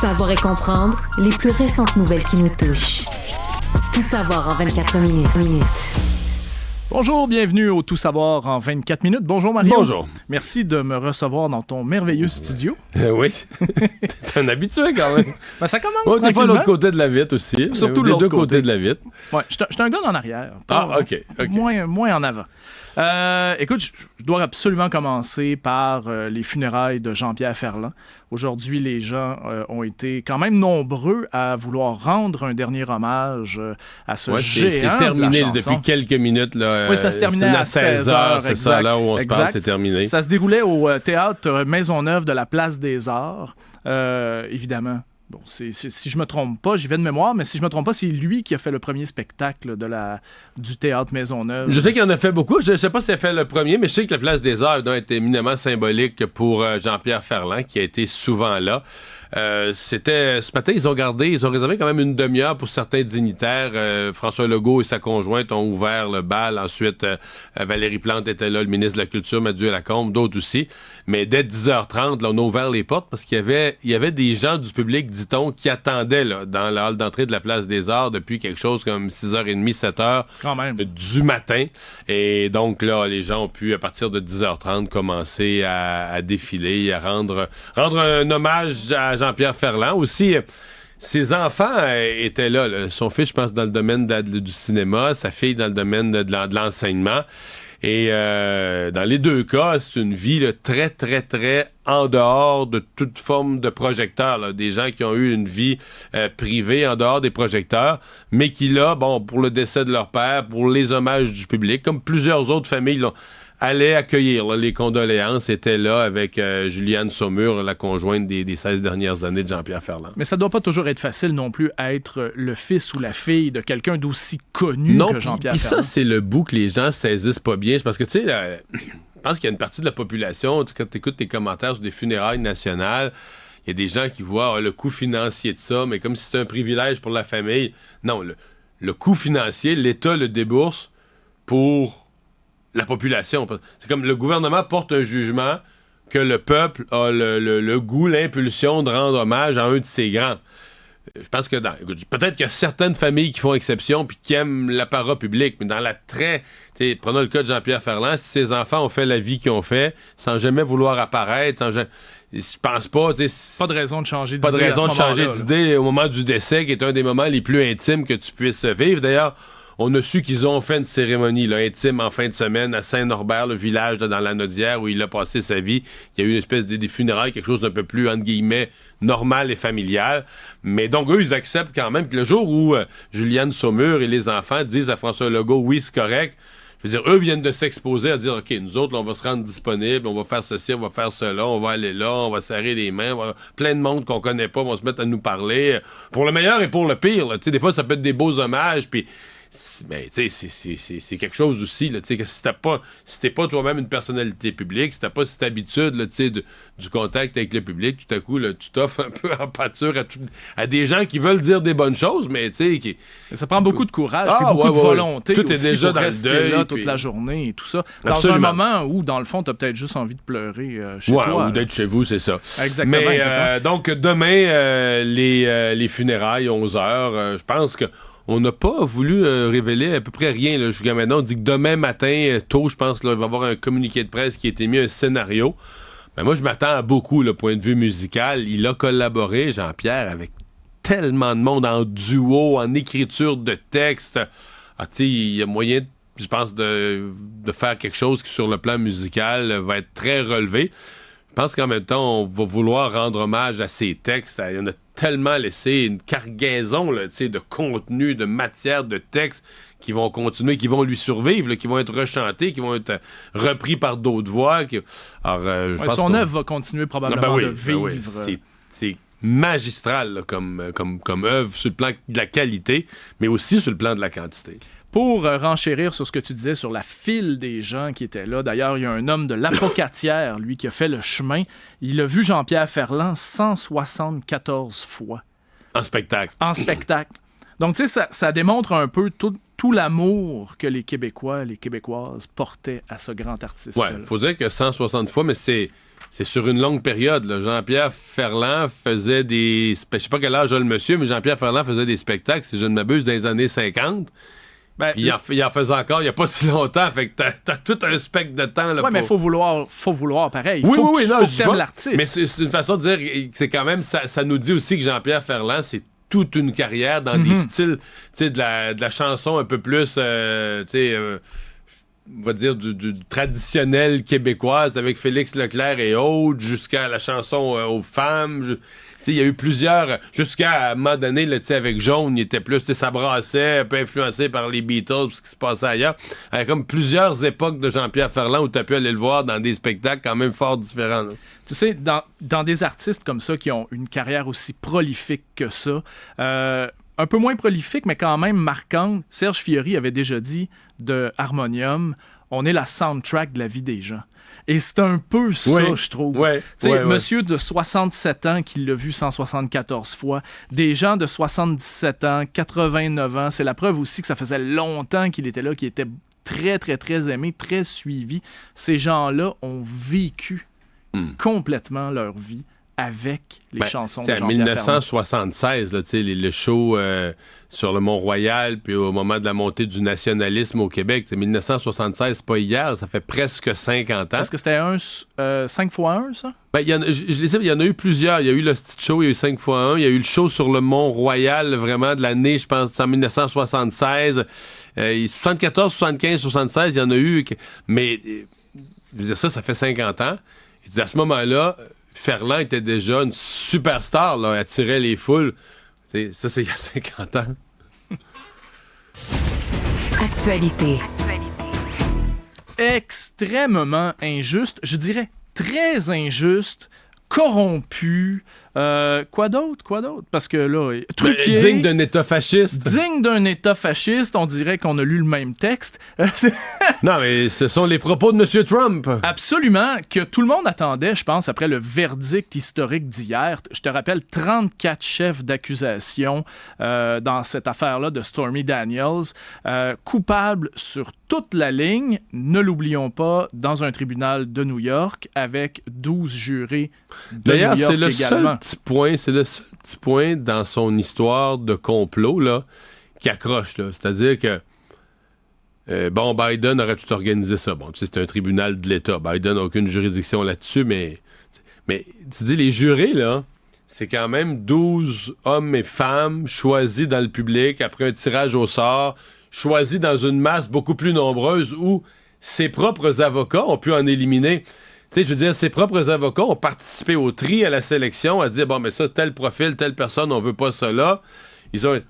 Savoir et comprendre les plus récentes nouvelles qui nous touchent. Tout savoir en 24 minutes. Bonjour, bienvenue au Tout savoir en 24 minutes. Bonjour Mario. Bonjour. Merci de me recevoir dans ton merveilleux studio. Oui, t'es un habitué quand même. Ben, ça commence Des fois tranquillement. l'autre côté de la vitre aussi. Surtout des l'autre deux côté. côtés de la vitre. Ouais, je suis un gars en arrière. OK. Moins en avant. Écoute, je dois absolument commencer par les funérailles de Jean-Pierre Ferland. Aujourd'hui, les gens ont été quand même nombreux à vouloir rendre un dernier hommage à ce géant c'est terminé de la chanson. depuis quelques minutes. Là, Oui, ça se terminait à 16h. C'est ça, là où on se parle, c'est terminé. Ça se déroulait au théâtre Maisonneuve de la Place des Arts. Évidemment. Bon, si je me trompe pas, j'y vais de mémoire, mais si je me trompe pas, c'est lui qui a fait le premier spectacle du théâtre Maisonneuve. Je sais qu'il en a fait beaucoup. Je sais pas s'il a fait le premier, mais je sais que la Place des Arts a été éminemment symbolique pour Jean-Pierre Ferland, qui a été souvent là. Ce matin, ils ont réservé quand même une demi-heure pour certains dignitaires. François Legault et sa conjointe ont ouvert le bal. Ensuite, Valérie Plante était là, le ministre de la Culture, Mathieu Lacombe, d'autres aussi. Mais dès 10h30, là, on a ouvert les portes parce qu'il y avait des gens du public, dit-on, qui attendaient là, dans la halle d'entrée de la Place des Arts depuis quelque chose comme 6h30, 7h quand même. Du matin. Et donc là, les gens ont pu, à partir de 10h30, commencer à défiler, à rendre un hommage à Jean-Pierre Ferland. Aussi, ses enfants étaient là. Son fils, je pense, dans le domaine du cinéma, sa fille dans le domaine de l'enseignement. Et dans les deux cas, c'est une vie là, très, très, très en dehors de toute forme de projecteur. Là. Des gens qui ont eu une vie privée en dehors des projecteurs, mais qui, là, pour le décès de leur père, pour les hommages du public, comme plusieurs autres familles là, allaient accueillir là, les condoléances, étaient là avec Juliane Saumur, la conjointe des 16 dernières années de Jean-Pierre Ferland. Mais ça doit pas toujours être facile non plus à être le fils ou la fille de quelqu'un d'aussi connu que Jean-Pierre Ferland. Puis ça, c'est le bout que les gens saisissent pas bien. Parce que, tu sais, je pense qu'il y a une partie de la population, quand tu écoutes tes commentaires sur des funérailles nationales, il y a des gens qui voient le coût financier de ça, mais comme si c'était un privilège pour la famille. Non, le coût financier, l'État le débourse pour la population. C'est comme le gouvernement porte un jugement que le peuple a le goût, l'impulsion de rendre hommage à un de ses grands. Je pense que peut-être qu'il y a certaines familles qui font exception puis qui aiment l'apparat public, mais dans prenons le cas de Jean-Pierre Ferland, si ses enfants ont fait la vie qu'ils ont fait, sans jamais vouloir apparaître, je pense pas. Pas de raison de changer d'idée. Pas de raison de changer d'idée au moment du décès, qui est un des moments les plus intimes que tu puisses vivre. D'ailleurs, on a su qu'ils ont fait une cérémonie là, intime en fin de semaine à Saint-Norbert, le village là, dans la Naudière où il a passé sa vie. Il y a eu une espèce de funérailles, quelque chose d'un peu plus, entre guillemets, normal et familial. Mais donc, eux, ils acceptent quand même que le jour où Juliane Saumur et les enfants disent à François Legault, oui, c'est correct, je veux dire, eux viennent de s'exposer à dire, OK, nous autres, là, on va se rendre disponible, on va faire ceci, on va faire cela, on va aller là, on va serrer les mains, plein de monde qu'on connaît pas vont se mettre à nous parler, pour le meilleur et pour le pire. Tu sais, des fois, ça peut être des beaux hommages, puis ben, tu sais, c'est quelque chose aussi, là, que si t'es pas toi-même une personnalité publique, si t'as pas cette habitude, là, du contact avec le public, tout à coup, là, tu t'offres un peu en pâture à des gens qui veulent dire des bonnes choses, mais tu sais... Ça prend beaucoup de courage, puis beaucoup de volonté tout est aussi déjà pour dans rester le deuil, là toute puis... la journée et tout ça. Dans Absolument. un moment où, dans le fond, t'as peut-être juste envie de pleurer chez toi. Ou d'être chez vous, c'est ça. Exactement. Mais donc, demain, les funérailles, 11h, je pense que on n'a pas voulu révéler à peu près rien là, jusqu'à maintenant. On dit que demain matin, tôt, je pense, là, il va y avoir un communiqué de presse qui a été mis, un scénario. Mais moi, je m'attends à beaucoup, le point de vue musical. Il a collaboré, Jean-Pierre, avec tellement de monde en duo, en écriture de texte. Ah, tu sais, il y a moyen, je pense, de faire quelque chose qui, sur le plan musical, va être très relevé. Je pense qu'en même temps, on va vouloir rendre hommage à ces textes. Il y en a tellement laissé une cargaison là, de contenu, de matière, de textes qui vont continuer, qui vont lui survivre, là, qui vont être rechantés, qui vont être repris par d'autres voix. Alors, je pense son œuvre va continuer probablement de vivre. C'est magistral là, comme œuvre sur le plan de la qualité, mais aussi sur le plan de la quantité. Pour renchérir sur ce que tu disais sur la file des gens qui étaient là, d'ailleurs, il y a un homme de l'Apocatière, lui, qui a fait le chemin. Il a vu Jean-Pierre Ferland 174 fois. En spectacle. En spectacle. Donc, tu sais, ça démontre un peu tout tout l'amour que les Québécois, les Québécoises portaient à ce grand artiste. Ouais, faut dire que 160 fois, mais c'est sur une longue période. Là. Jean-Pierre Ferland faisait des... Je sais pas quel âge a le monsieur, mais Jean-Pierre Ferland faisait des spectacles, si je ne m'abuse, dans les années 50. Ben, il en faisait encore il n'y a pas si longtemps. Fait que t'as tout un spectre de temps. Là, mais faut vouloir pareil. Oui, faut oui, que non, tu aimes l'artiste. Mais c'est une façon de dire que c'est quand même... Ça nous dit aussi que Jean-Pierre Ferland, c'est toute une carrière dans des styles, tu sais, de la chanson un peu plus, tu sais, on va dire du traditionnel québécoise avec Félix Leclerc et autres, jusqu'à la chanson aux femmes. Il y a eu plusieurs, jusqu'à un moment donné, là, avec Jaune, il était plus, ça brassait, un peu influencé par les Beatles, ce qui se passait ailleurs. Il y a comme plusieurs époques de Jean-Pierre Ferland où tu as pu aller le voir dans des spectacles quand même fort différents. Là. Tu sais, dans des artistes comme ça qui ont une carrière aussi prolifique que ça, un peu moins prolifique, mais quand même marquante, Serge Fiori avait déjà dit de Harmonium, on est la soundtrack de la vie des gens. Et c'est un peu ça, je trouve. Monsieur de 67 ans qui l'a vu 174 fois, des gens de 77 ans, 89 ans, c'est la preuve aussi que ça faisait longtemps qu'il était là, qu'il était très, très, très aimé, très suivi. Ces gens-là ont vécu complètement leur vie avec les chansons de Jean-Pierre 1976, là, le show sur le Mont-Royal, puis au moment de la montée du nationalisme au Québec, 1976, c'est pas hier, ça fait presque 50 ans. Est-ce que c'était 5 x 1, ça? Ben, il y en a eu plusieurs. Il y a eu le petit show, il y a eu 5 x 1, il y a eu le show sur le Mont-Royal, vraiment de l'année, je pense, en 1976. 74, 75, 76, il y en a eu. Mais, je veux dire, ça fait 50 ans. À ce moment-là, Ferland était déjà une superstar, là, attirait les foules. T'sais, ça, c'est il y a 50 ans. Actualité. Extrêmement injuste, je dirais très injuste, corrompu. Quoi d'autre? Parce que là, truqué. Digne d'un État fasciste. Digne d'un État fasciste, on dirait qu'on a lu le même texte. Non, mais ce sont les propos de M. Trump. Absolument, que tout le monde attendait, je pense, après le verdict historique d'hier. Je te rappelle, 34 chefs d'accusation dans cette affaire-là de Stormy Daniels, coupables sur toute la ligne, ne l'oublions pas, dans un tribunal de New York, avec 12 jurés de New York également. C'est le seul petit point dans son histoire de complot là, qui accroche. Là. C'est-à-dire que Biden aurait tout organisé ça. Bon, tu sais, c'est un tribunal de l'État. Biden n'a aucune juridiction là-dessus, mais tu dis, les jurés, là, c'est quand même 12 hommes et femmes choisis dans le public après un tirage au sort, choisis dans une masse beaucoup plus nombreuse où ses propres avocats ont pu en éliminer. Tu sais, je veux dire, ses propres avocats ont participé au tri, à la sélection, à dire, bon, mais ça, tel profil, telle personne, on veut pas ça là. Ils ont...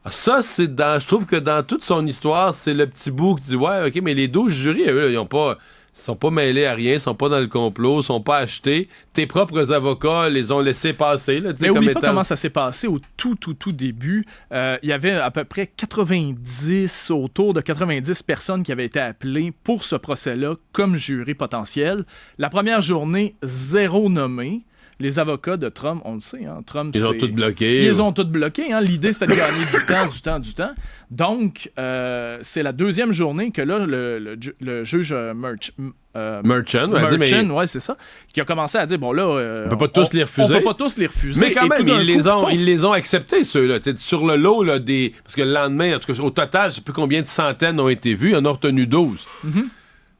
Ça, c'est dans... Je trouve que dans toute son histoire, c'est le petit bout qui dit, ouais, OK, mais les 12 jurys, eux, ils sont pas mêlés à rien, ils sont pas dans le complot, ils sont pas achetés. Tes propres avocats les ont laissés passer. Là, mais oublie pas comment ça s'est passé au tout début. Il y avait à peu près autour de 90 personnes qui avaient été appelées pour ce procès-là comme jurés potentiels. La première journée, 0 nommé. Les avocats de Trump, on le sait, hein, Trump, ils ont tout bloqué. Ils les ont tous bloqués. Hein. L'idée, c'était de gagner du temps. Donc, c'est la deuxième journée que là, le juge Merchant, ouais, c'est ça, qui a commencé à dire, bon là, on peut pas tous les refuser. On peut pas tous les refuser. Mais quand même, ils les ont acceptés, ceux-là. Sur le lot, là, parce que le lendemain, en tout cas, au total, je sais plus combien de centaines ont été vus, il y en a retenu 12. Mm-hmm.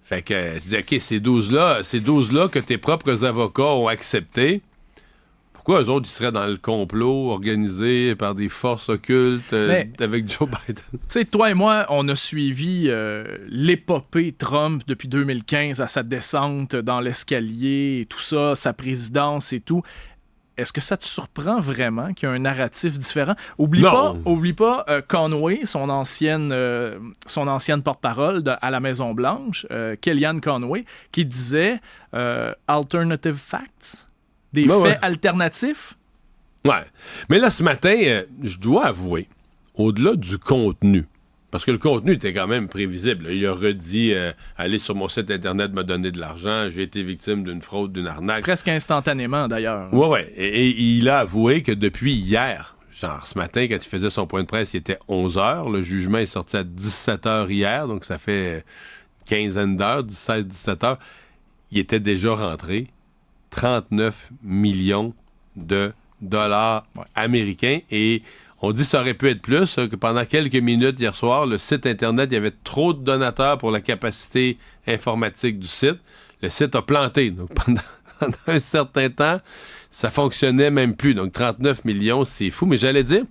Fait que, tu dis, OK, ces 12-là que tes propres avocats ont acceptés, pourquoi eux autres, ils seraient dans le complot organisé par des forces occultes avec Joe Biden? Tu sais, toi et moi, on a suivi l'épopée Trump depuis 2015 à sa descente dans l'escalier et tout ça, sa présidence et tout. Est-ce que ça te surprend vraiment qu'il y ait un narratif différent? Oublie pas Conway, son ancienne porte-parole à la Maison-Blanche, Kellyanne Conway, qui disait alternative facts. Des faits alternatifs? Ouais. Mais là, ce matin, je dois avouer, au-delà du contenu, parce que le contenu était quand même prévisible. Il a redit allez sur mon site Internet me donner de l'argent, j'ai été victime d'une fraude, d'une arnaque. Presque instantanément, d'ailleurs. Ouais. Et il a avoué que depuis hier, genre, ce matin, quand il faisait son point de presse, il était 11h. Le jugement est sorti à 17h hier, donc ça fait quinzaine d'heures, 16-17 heures. Il était déjà rentré 39 millions de dollars américains. Et on dit que ça aurait pu être plus, que pendant quelques minutes hier soir, le site Internet, il y avait trop de donateurs pour la capacité informatique du site. Le site a planté. Donc, pendant un certain temps, ça fonctionnait même plus. Donc, 39 millions, c'est fou. Mais j'allais dire,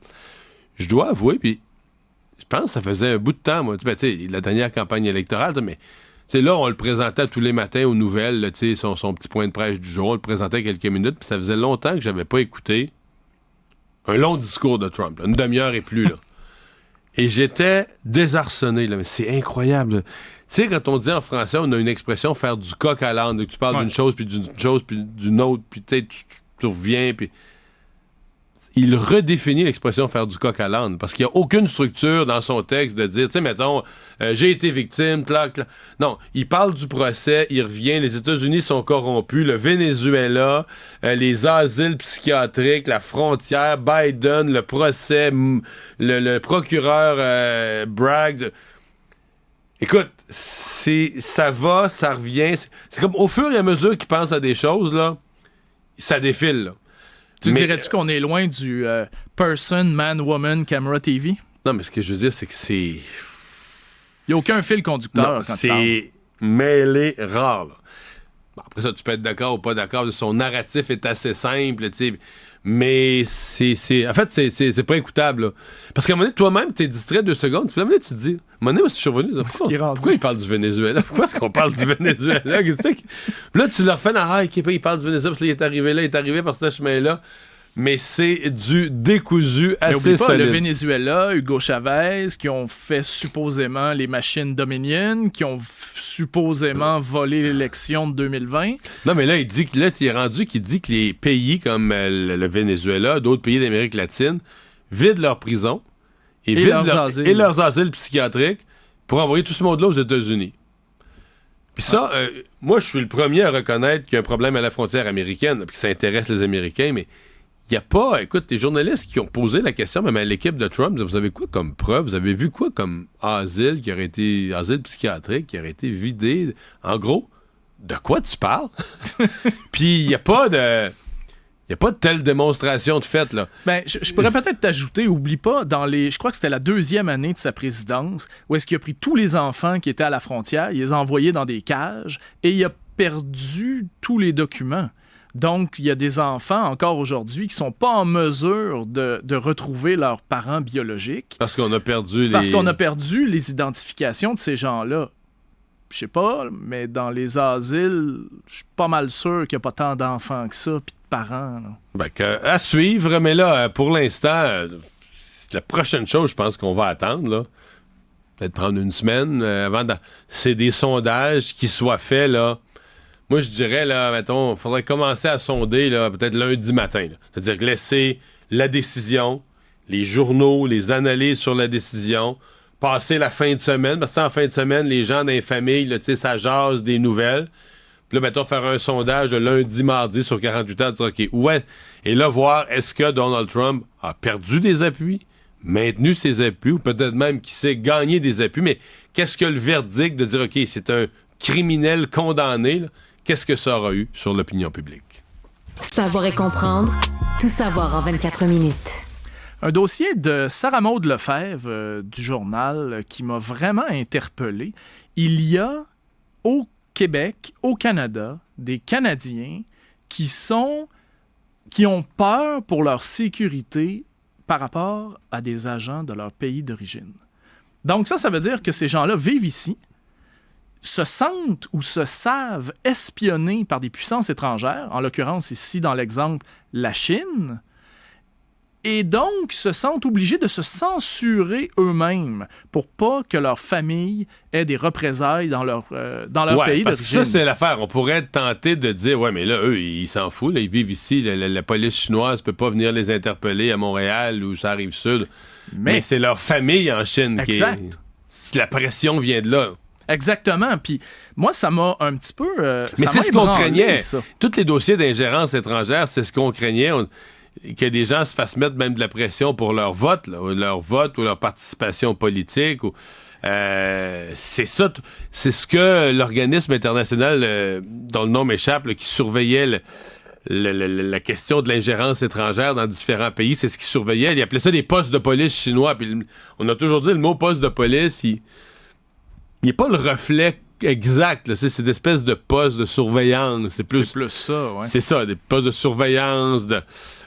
je dois avouer, puis je pense que ça faisait un bout de temps, moi. Tu sais, la dernière campagne électorale, mais là, on le présentait tous les matins aux nouvelles, là, son petit point de presse du jour. On le présentait quelques minutes, puis ça faisait longtemps que j'avais pas écouté un long discours de Trump, là, une demi-heure et plus. Là. Et j'étais désarçonné, là, mais c'est incroyable. Tu sais, quand on dit en français, on a une expression faire du coq à l'âne, tu parles d'une chose, puis d'une autre, puis peut-être tu reviens, puis il redéfinit l'expression faire du coq à l'âne, parce qu'il n'y a aucune structure dans son texte de dire, tu sais, mettons, j'ai été victime, clac. Non, il parle du procès, il revient, les États-Unis sont corrompus, le Venezuela, les asiles psychiatriques, la frontière, Biden, le procès, le procureur Bragg. Écoute, ça va, ça revient. C'est comme au fur et à mesure qu'il pense à des choses, là, ça défile, là. Dirais-tu qu'on est loin du person, man, woman, camera, TV? Non, mais ce que je veux dire, c'est que c'est... Il n'y a aucun fil conducteur quand tu parles. C'est mêlé rare, là. Bon, après ça, tu peux être d'accord ou pas d'accord. Son narratif est assez simple, tu sais. Mais en fait, c'est pas écoutable, là. Parce qu'à un moment donné, toi-même, t'es distrait 2 secondes. Puis à un moment donné, tu te dis... À un moment donné, moi, je suis revenu... Pourquoi il parle du Venezuela? Pourquoi est-ce qu'on parle du Venezuela? Puis là, tu leur fais... il parle du Venezuela parce qu'il est arrivé par ce chemin-là. Mais c'est du décousu assez solide. Le Venezuela, Hugo Chavez, qui ont fait supposément les machines dominiennes, qui ont supposément volé l'élection de 2020. Non, mais là, il est rendu qu'il dit que les pays comme le Venezuela, d'autres pays d'Amérique latine, vident leurs prisons et leurs asiles psychiatriques pour envoyer tout ce monde-là aux États-Unis. Puis ça, moi, je suis le premier à reconnaître qu'il y a un problème à la frontière américaine, puis que ça intéresse les Américains, mais il n'y a pas... Écoute, les journalistes qui ont posé la question, même à l'équipe de Trump, vous avez quoi comme preuve? Vous avez vu quoi comme asile psychiatrique qui aurait été vidé? En gros, de quoi tu parles? Puis il n'y a pas de... Il n'y a pas de telle démonstration de fait, là. Ben, je pourrais peut-être t'ajouter, oublie pas, je crois que c'était la 2e année de sa présidence, où est-ce qu'il a pris tous les enfants qui étaient à la frontière, il les a envoyés dans des cages, et il a perdu tous les documents. Donc, il y a des enfants, encore aujourd'hui, qui sont pas en mesure de retrouver leurs parents biologiques. Parce qu'on a perdu les identifications de ces gens-là. Je sais pas, mais dans les asiles, je suis pas mal sûr qu'il n'y a pas tant d'enfants que ça, puis de parents. Ben, à suivre, mais là, pour l'instant, la prochaine chose, je pense qu'on va attendre, là, peut-être prendre une semaine avant c'est des sondages qui soient faits, là. Moi, je dirais, là, mettons, il faudrait commencer à sonder, là, peut-être lundi matin. Là. C'est-à-dire que laisser la décision, les journaux, les analyses sur la décision, passer la fin de semaine, parce qu'en fin de semaine, les gens dans les familles, là, ça jase des nouvelles. Puis là, mettons, faire un sondage de lundi, mardi sur 48 heures, dire, OK, ouais. Et là, voir, est-ce que Donald Trump a perdu des appuis, maintenu ses appuis, ou peut-être même, qui sait, gagné des appuis, mais qu'est-ce que le verdict de dire, OK, c'est un criminel condamné, là, qu'est-ce que ça aura eu sur l'opinion publique? Savoir et comprendre, tout savoir en 24 minutes. Un dossier de Sarah Maud Lefebvre du journal qui m'a vraiment interpellé. Il y a au Québec, au Canada, des Canadiens qui ont peur pour leur sécurité par rapport à des agents de leur pays d'origine. Donc ça veut dire que ces gens-là vivent ici, se sentent ou se savent espionnés par des puissances étrangères, en l'occurrence ici dans l'exemple la Chine, et donc se sentent obligés de se censurer eux-mêmes pour pas que leur famille ait des représailles dans leur pays parce d'origine. Que ça, c'est l'affaire. On pourrait être tenté de dire, ouais, mais là, eux, ils s'en foutent. Là, ils vivent ici. La police chinoise peut pas venir les interpeller à Montréal ou ça arrive sud. Mais c'est leur famille en Chine exact. La pression vient de là. Exactement. Puis moi, ça m'a un petit peu... mais c'est ce qu'on craignait. Tous les dossiers d'ingérence étrangère, c'est ce qu'on craignait. que des gens se fassent mettre même de la pression pour leur vote, là, ou leur participation politique. C'est ça, c'est ce que l'organisme international, dont le nom m'échappe, là, qui surveillait la question de l'ingérence étrangère dans différents pays, c'est ce qu'il surveillait. Il appelait ça des postes de police chinois. Puis on a toujours dit le mot poste de police, il n'est pas le reflet exact. Là. C'est des espèces de postes de surveillance. C'est plus ça, ouais. C'est ça, des postes de surveillance,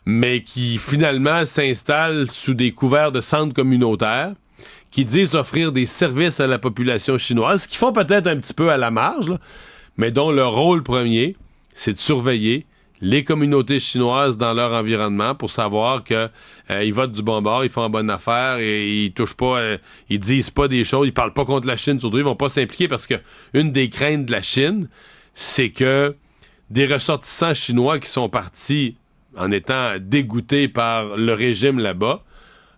mais qui finalement s'installent sous des couverts de centres communautaires qui disent offrir des services à la population chinoise, ce qu'ils font peut-être un petit peu à la marge, là, mais dont le rôle premier, c'est de surveiller les communautés chinoises dans leur environnement pour savoir que ils votent du bon bord, ils font en bonne affaire et ils touchent pas, ils disent pas des choses, ils parlent pas contre la Chine, surtout ils vont pas s'impliquer parce que une des craintes de la Chine, c'est que des ressortissants chinois qui sont partis en étant dégoûtés par le régime là-bas,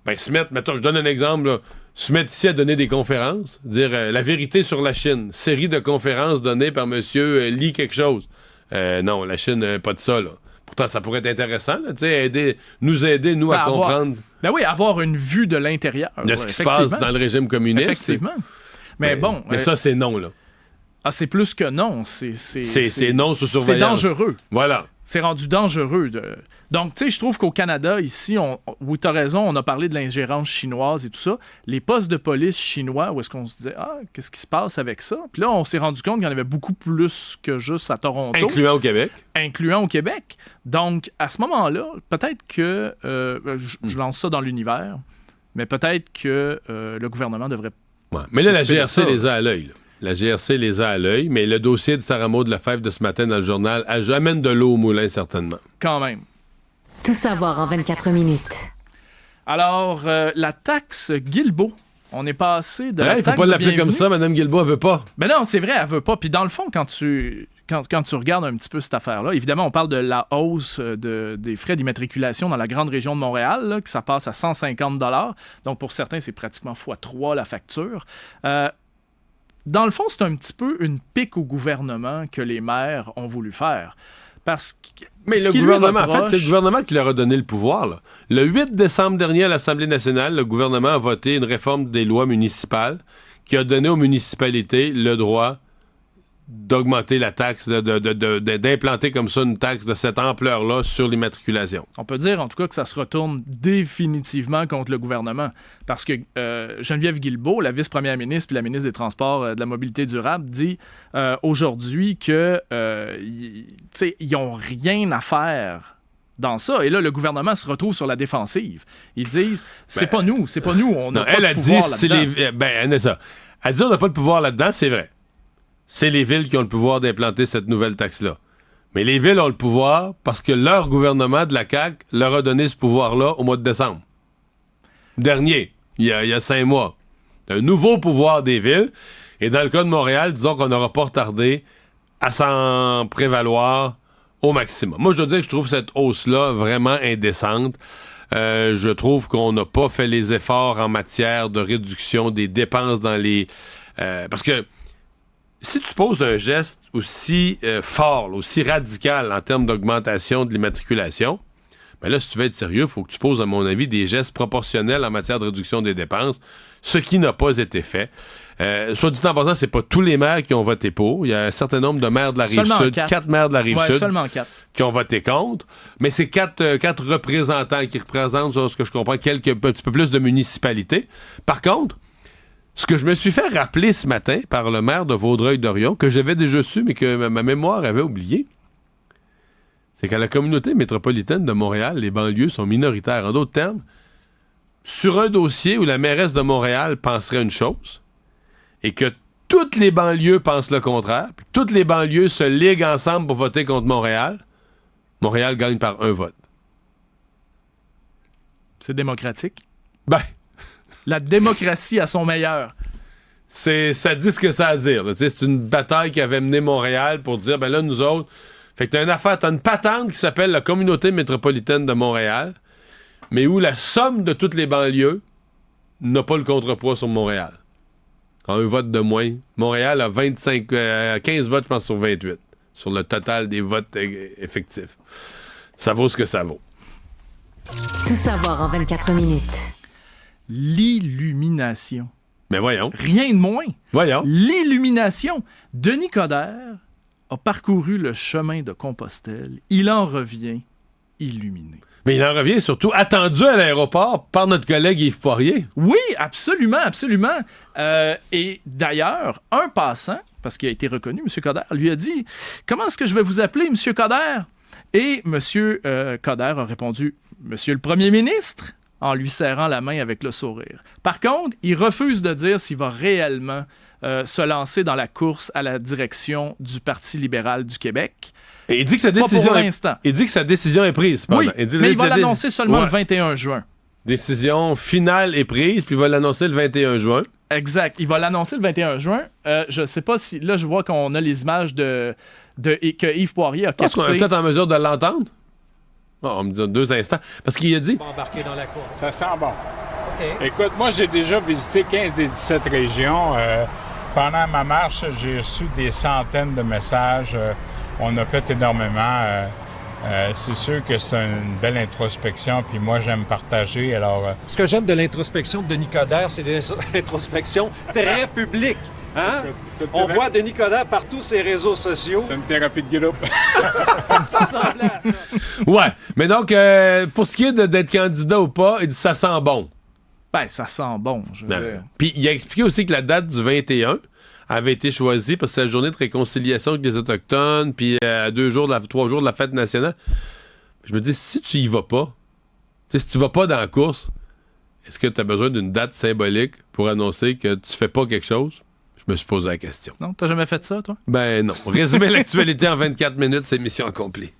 ben se mettent, mettons, je donne un exemple, là, se mettent ici à donner des conférences, dire la vérité sur la Chine, série de conférences données par monsieur Li quelque chose. Non, la Chine, pas de ça, là. Pourtant, ça pourrait être intéressant, là, nous aider, nous, à comprendre. Ben oui, avoir une vue de l'intérieur. De ce qui se passe dans le régime communiste. Effectivement. Mais bon. Mais ça, c'est non, là. Ah, c'est plus que non. C'est non sous surveillance. C'est dangereux. Voilà. C'est rendu dangereux. Donc, tu sais, je trouve qu'au Canada, ici, oui, t'as raison, on a parlé de l'ingérence chinoise et tout ça. Les postes de police chinois, où est-ce qu'on se disait, qu'est-ce qui se passe avec ça? Puis là, on s'est rendu compte qu'il y en avait beaucoup plus que juste à Toronto. Incluant au Québec. Donc, à ce moment-là, peut-être que, je lance ça dans l'univers, mais peut-être que le gouvernement devrait... Ouais. Mais là, la GRC les a à l'œil, là. La GRC les a à l'œil, mais le dossier de Sarah Maud Lefebvre de ce matin dans le journal amène de l'eau au moulin, certainement. Quand même. Tout savoir en 24 minutes. Alors, la taxe Guilbeault. On est passé de la taxe. Il faut pas l'appeler comme ça, Mme Guilbeault, elle veut pas. Ben non, c'est vrai, elle veut pas. Puis dans le fond, quand tu regardes un petit peu cette affaire-là, évidemment, on parle de la hausse des frais d'immatriculation dans la grande région de Montréal, là, que ça passe à 150 $. Donc, pour certains, c'est pratiquement x3 la facture. Dans le fond, c'est un petit peu une pique au gouvernement que les maires ont voulu faire. Parce que... Mais le gouvernement, en fait, c'est le gouvernement qui leur a donné le pouvoir, là. Le 8 décembre dernier, à l'Assemblée nationale, le gouvernement a voté une réforme des lois municipales qui a donné aux municipalités le droit d'augmenter la taxe, d'implanter comme ça une taxe de cette ampleur-là sur l'immatriculation. On peut dire, en tout cas, que ça se retourne définitivement contre le gouvernement. Parce que Geneviève Guilbeault, la vice-première ministre et la ministre des Transports de la Mobilité durable, dit aujourd'hui que ils n'ont rien à faire dans ça. Et là, le gouvernement se retrouve sur la défensive. Ils disent, c'est pas nous, on n'a pas de pouvoir là-dedans. Elle dit, on n'a pas de pouvoir là-dedans, c'est vrai. C'est les villes qui ont le pouvoir d'implanter cette nouvelle taxe-là. Mais les villes ont le pouvoir parce que leur gouvernement de la CAQ leur a donné ce pouvoir-là au mois de décembre. Dernier, il y a 5 mois. Un nouveau pouvoir des villes. Et dans le cas de Montréal, disons qu'on n'aura pas retardé à s'en prévaloir au maximum. Moi, je dois dire que je trouve cette hausse-là vraiment indécente. Je trouve qu'on n'a pas fait les efforts en matière de réduction des dépenses dans les... parce que si tu poses un geste aussi fort, aussi radical en termes d'augmentation de l'immatriculation, ben là, si tu veux être sérieux, il faut que tu poses, à mon avis, des gestes proportionnels en matière de réduction des dépenses, ce qui n'a pas été fait. Soit dit en passant, c'est pas tous les maires qui ont voté pour. Il y a un certain nombre de maires de la Rive-Sud, 4 maires de la Rive-Sud seulement 4. qui ont voté contre, mais c'est 4 représentants qui représentent, ce que je comprends, un petit peu plus de municipalités. Par contre, ce que je me suis fait rappeler ce matin par le maire de Vaudreuil-Dorion, que j'avais déjà su, mais que ma mémoire avait oublié, c'est qu'à la communauté métropolitaine de Montréal, les banlieues sont minoritaires. En d'autres termes, sur un dossier où la mairesse de Montréal penserait une chose, et que toutes les banlieues pensent le contraire, puis toutes les banlieues se liguent ensemble pour voter contre Montréal, Montréal gagne par un vote. C'est démocratique. Ben... La démocratie à son meilleur. Ça dit ce que ça a à dire. C'est une bataille qui avait mené Montréal pour dire, ben là, nous autres... Fait que t'as une patente qui s'appelle la Communauté métropolitaine de Montréal, mais où la somme de toutes les banlieues n'a pas le contrepoids sur Montréal. En un vote de moins. Montréal a 15 votes, je pense, sur 28, sur le total des votes effectifs. Ça vaut ce que ça vaut. Tout savoir en 24 minutes. L'illumination. Mais voyons. Rien de moins. Voyons. L'illumination. Denis Coderre a parcouru le chemin de Compostelle. Il en revient illuminé. Mais il en revient surtout attendu à l'aéroport par notre collègue Yves Poirier. Oui, absolument, absolument. Et d'ailleurs, un passant, parce qu'il a été reconnu, M. Coderre, lui a dit « Comment est-ce que je vais vous appeler, M. Coderre? » Et M. Coderre a répondu « Monsieur le Premier ministre », en lui serrant la main avec le sourire. Par contre, il refuse de dire s'il va réellement se lancer dans la course à la direction du Parti libéral du Québec. Et il dit que sa Pas décision pour l'instant. Il dit que sa décision est prise. Oui, mais il va la l'annoncer seulement le 21 juin. Décision finale est prise, puis il va l'annoncer le 21 juin. Exact. Il va l'annoncer le 21 juin. Je ne sais pas si... Là, je vois qu'on a les images que Yves Poirier a captées. Est-ce qu'on est peut-être en mesure de l'entendre? Oh, on me dit 2 instants. Parce qu'il a dit... Embarquer dans la course. Ça sent bon. OK. Écoute, moi, j'ai déjà visité 15 des 17 régions. Pendant ma marche, j'ai reçu des centaines de messages. On a fait énormément. C'est sûr que c'est une belle introspection, puis moi, j'aime partager. Alors, Ce que j'aime de l'introspection de Denis Coderre, c'est des introspections très publiques. Hein? On voit Denis Coderre partout ses réseaux sociaux. c'est une thérapie de groupe. Ça ressemblait à ça. Ouais. Mais donc, pour ce qui est d'être candidat ou pas, il dit ça sent bon. Ben, ça sent bon, je veux dire. Puis il a expliqué aussi que la date du 21 avait été choisie parce que c'est la journée de réconciliation avec les Autochtones, puis à 3 jours de la fête nationale. Je me dis, si tu y vas pas, si tu vas pas dans la course, est-ce que tu as besoin d'une date symbolique pour annoncer que tu fais pas quelque chose? Je me suis posé la question. Non, t'as jamais fait ça, toi? Ben non. Résumer l'actualité en 24 minutes, c'est mission accomplie.